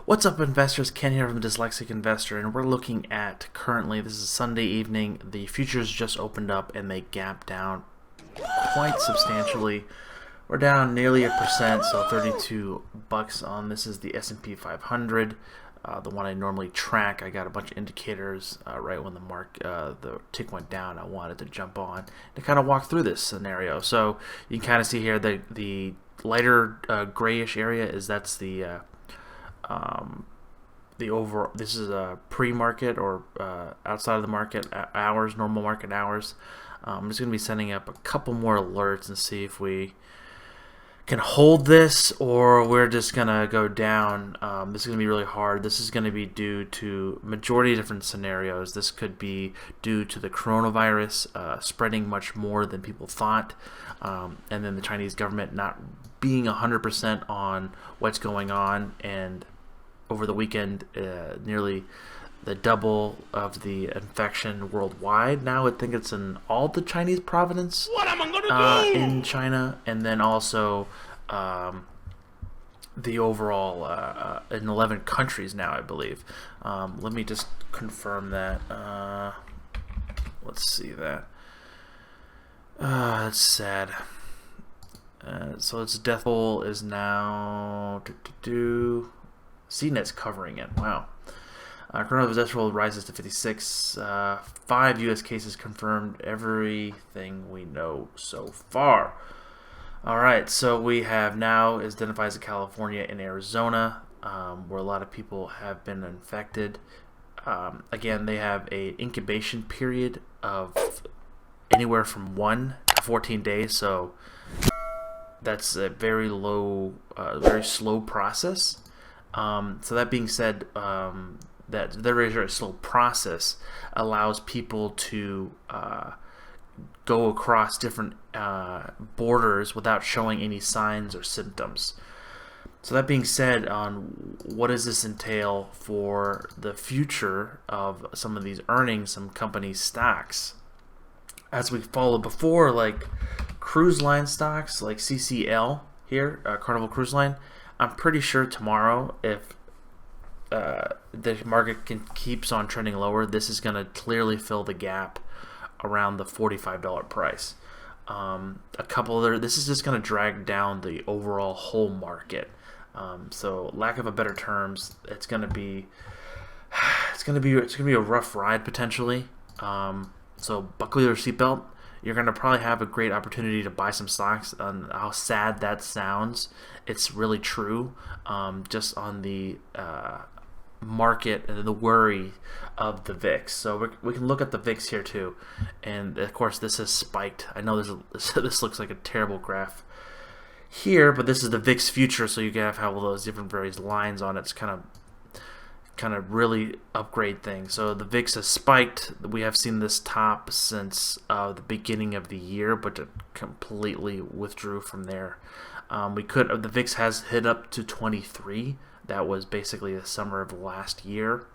What's up, investors? Ken here from Dyslexic Investor, and we're looking at currently, this is Sunday evening, the futures just opened up and they gapped down quite substantially. We're down nearly 1%, so 32 bucks on this is the S&P 500, the one I normally track. I got a bunch of indicators right when the tick went down. I wanted to jump on to kind of walk through this scenario. So you can kind of see here the lighter grayish area that's the overall. This is a pre-market or outside of the market hours, normal market hours. I'm just going to be sending up a couple more alerts and see if we can hold this or we're just going to go down. This is going to be really hard. This is going to be due to majority of different scenarios. This could be due to the coronavirus spreading much more than people thought, and then the Chinese government not being 100% on what's going on, and over the weekend, nearly the double of the infection worldwide. Now I think it's in all the Chinese province in China, and then also the overall in 11 countries now, I believe. Let me just confirm that. Let's see that. That's sad. So its death toll is now CNET's covering it. Wow. Coronavirus death toll rises to 56. 5 U.S. cases confirmed. Everything we know so far. All right. So we have now identifies California and Arizona, where a lot of people have been infected. Again, they have a incubation period of anywhere from 1 to 14 days. So that's a very low, very slow process. So that being said, that the very slow process allows people to go across different borders without showing any signs or symptoms. So that being said, on what does this entail for the future of some of these earnings, some companies' stocks? As we followed before, like cruise line stocks like CCL here, Carnival Cruise Line, I'm pretty sure tomorrow, if the market keeps on trending lower, this is going to clearly fill the gap around the $45 price. A couple other, this is just going to drag down the overall whole market. So, lack of a better terms, it's going to be a rough ride potentially. So buckle your seatbelt. You're going to probably have a great opportunity to buy some stocks. On how sad that sounds, it's really true. Just on the market and the worry of the VIX. So we can look at the VIX here too, and of course this has spiked. I know this looks like a terrible graph here, but this is the VIX future, so you can have all those different various lines on it. It's kind of really upgrade things. So the VIX has spiked. We have seen this top since the beginning of the year, but it completely withdrew from there. The VIX has hit up to 23. That was basically the summer of last year.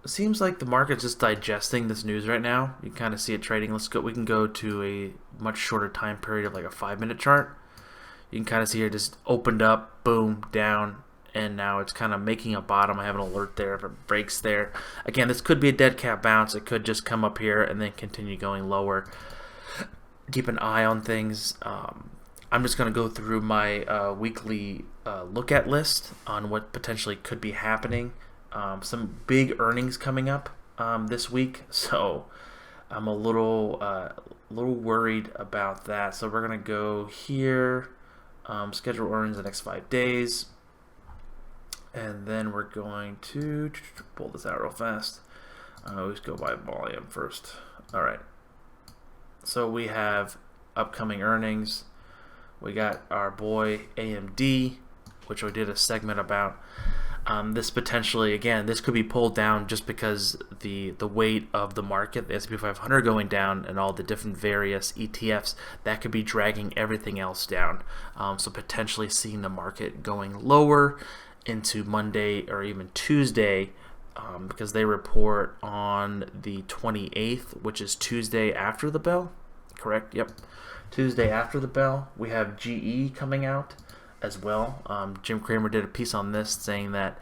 Seems like the market's just digesting this news right now. You can kind of see it trading. We can go to a much shorter time period of like a 5-minute chart. You can kind of see it just opened up, boom, down, and now it's kind of making a bottom. I have an alert there if it breaks there. Again, this could be a dead cat bounce. It could just come up here and then continue going lower. Keep an eye on things. I'm just going to go through my weekly look at list on what potentially could be happening. Some big earnings coming up this week, so I'm a little worried about that. So we're going to go here, schedule earnings the next 5 days. And then we're going to pull this out real fast. Let's go by volume first. All right. So we have upcoming earnings. We got our boy AMD, which we did a segment about. This potentially, again, this could be pulled down just because the weight of the market, the S&P 500 going down, and all the different various ETFs, that could be dragging everything else down. So potentially seeing the market going lower into Monday or even Tuesday, because they report on the 28th, which is Tuesday after the bell. Correct? Yep. Tuesday after the bell. We have GE coming out. as well. Jim Cramer did a piece on this saying that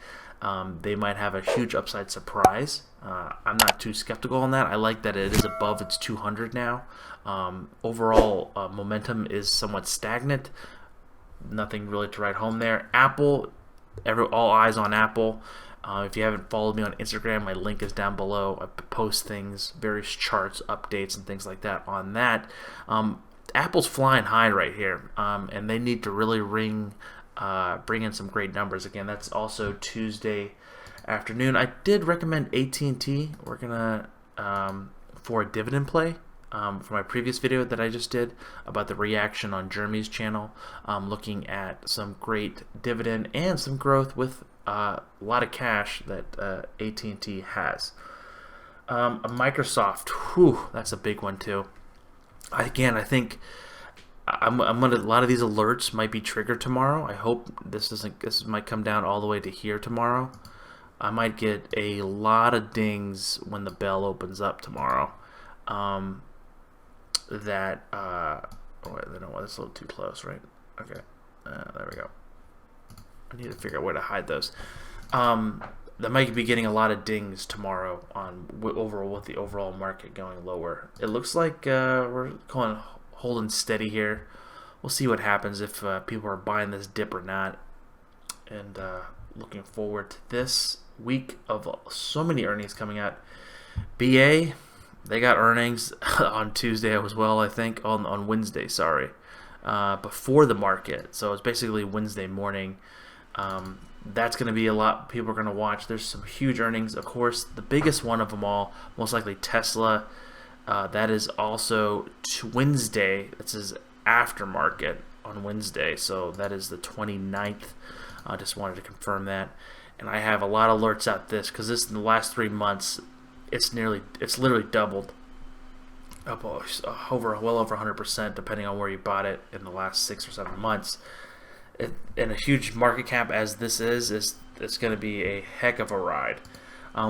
they might have a huge upside surprise. I'm not too skeptical on that. I like that it is above its 200 now. Overall momentum is somewhat stagnant. Nothing really to write home there. Apple, all eyes on Apple. If you haven't followed me on Instagram, my link is down below. I post things, various charts, updates, and things like that on that. Apple's flying high right here, and they need to really bring in some great numbers. Again, that's also Tuesday afternoon. I did recommend AT&T. We're gonna for a dividend play. For my previous video that I just did about the reaction on Jeremy's channel, looking at some great dividend and some growth with a lot of cash that AT&T has. A Microsoft, that's a big one too. Again, I think I'm gonna. A lot of these alerts might be triggered tomorrow. I hope this doesn't. This might come down all the way to here tomorrow. I might get a lot of dings when the bell opens up tomorrow. Oh wait, no, that's a little too close, right? Okay, there we go. I need to figure out where to hide those. That might be getting a lot of dings tomorrow on overall with the overall market going lower. It looks like we're holding steady here. We'll see what happens if people are buying this dip or not. And looking forward to this week of so many earnings coming out. BA, they got earnings on Tuesday as well, I think, on Wednesday, sorry, before the market. So it's basically Wednesday morning. That's going to be a lot people are going to watch. There's some huge earnings. Of course, the biggest one of them all, most likely Tesla. That is also Wednesday. This is aftermarket on Wednesday. So that is the 29th. I just wanted to confirm that. And I have a lot of alerts out this because this in the last 3 months, it's literally doubled. Up well over 100%, depending on where you bought it in the last 6 or 7 months. In a huge market cap as this is it's going to be a heck of a ride.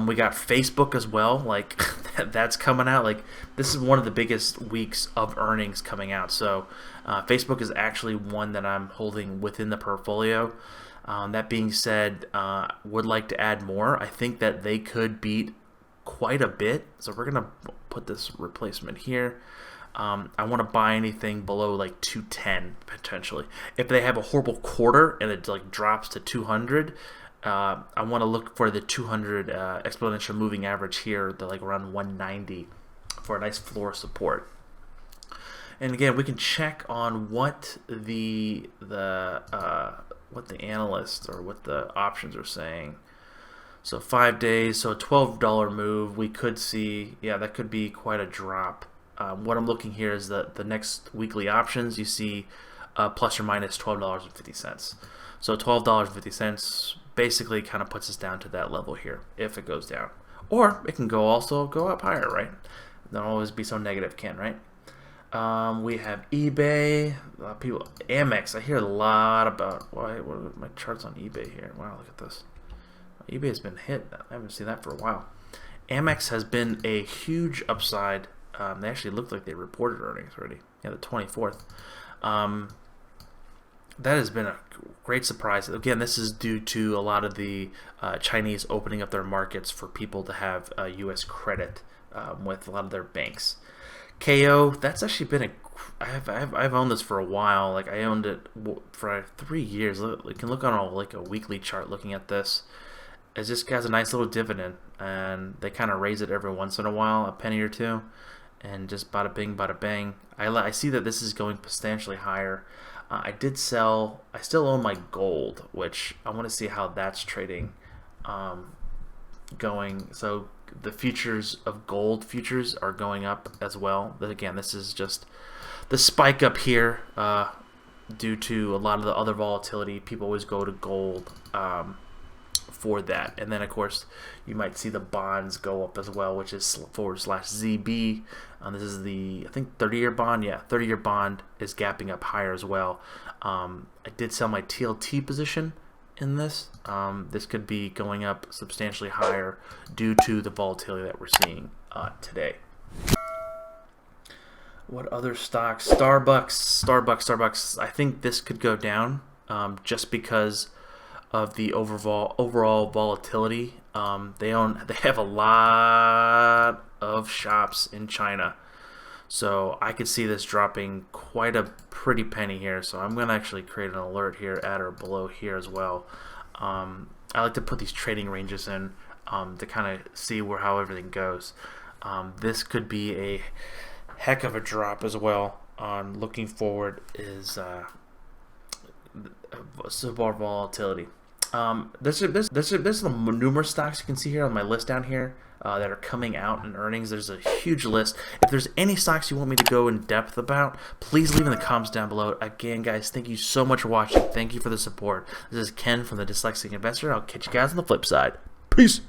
We got Facebook as well, like that's coming out. Like this is one of the biggest weeks of earnings coming out. So Facebook is actually one that I'm holding within the portfolio. That being said, would like to add more. I think that they could beat quite a bit. So we're going to put this replacement here. I want to buy anything below like 210 potentially. If they have a horrible quarter and it like drops to 200, I want to look for the 200 exponential moving average here, the like around 190 for a nice floor support. And again, we can check on what the analysts or what the options are saying. So 5 days, so a $12 move, we could see, yeah, that could be quite a drop. What I'm looking here is the next weekly options. You see plus or minus $12.50. So $12.50 basically kind of puts us down to that level here if it goes down. Or it can also go up higher, right? Don't always be so negative, Ken, right? We have eBay. People, Amex. I hear a lot about. What are my charts on eBay here? Wow, look at this. eBay has been hit. I haven't seen that for a while. Amex has been a huge upside. They actually looked like they reported earnings already. Yeah, the 24th. That has been a great surprise. Again, this is due to a lot of the Chinese opening up their markets for people to have U.S. credit with a lot of their banks. KO, that's actually been I've owned this for a while. Like I owned it for 3 years. You can look on a weekly chart looking at this. It just has a nice little dividend, and they kind of raise it every once in a while, a penny or two. And just bada bing, bada bang. I see that this is going substantially higher. I still own my gold, which I want to see how that's trading going. So the futures of gold futures are going up as well. But again, this is just the spike up here due to a lot of the other volatility. People always go to gold for that. And then, of course, you might see the bonds go up as well, which is /ZB. This is the, I think, 30-year bond. Yeah, 30-year bond is gapping up higher as well. I did sell my TLT position in this. This could be going up substantially higher due to the volatility that we're seeing today. What other stocks? Starbucks. I think this could go down. just because of the overall volatility. They have a lot of shops in China, so I could see this dropping quite a pretty penny here. So I'm gonna actually create an alert here at or below here as well. I like to put these trading ranges in to kind of see how everything goes. This could be a heck of a drop as well. Looking forward is more volatility. There's numerous stocks you can see here on my list down here that are coming out in earnings. There's a huge list. If there's any stocks you want me to go in depth about, please leave in the comments down below. Again, guys, thank you so much for watching. Thank you for the support. This is Ken from the Dyslexic Investor. I'll catch you guys on the flip side. Peace.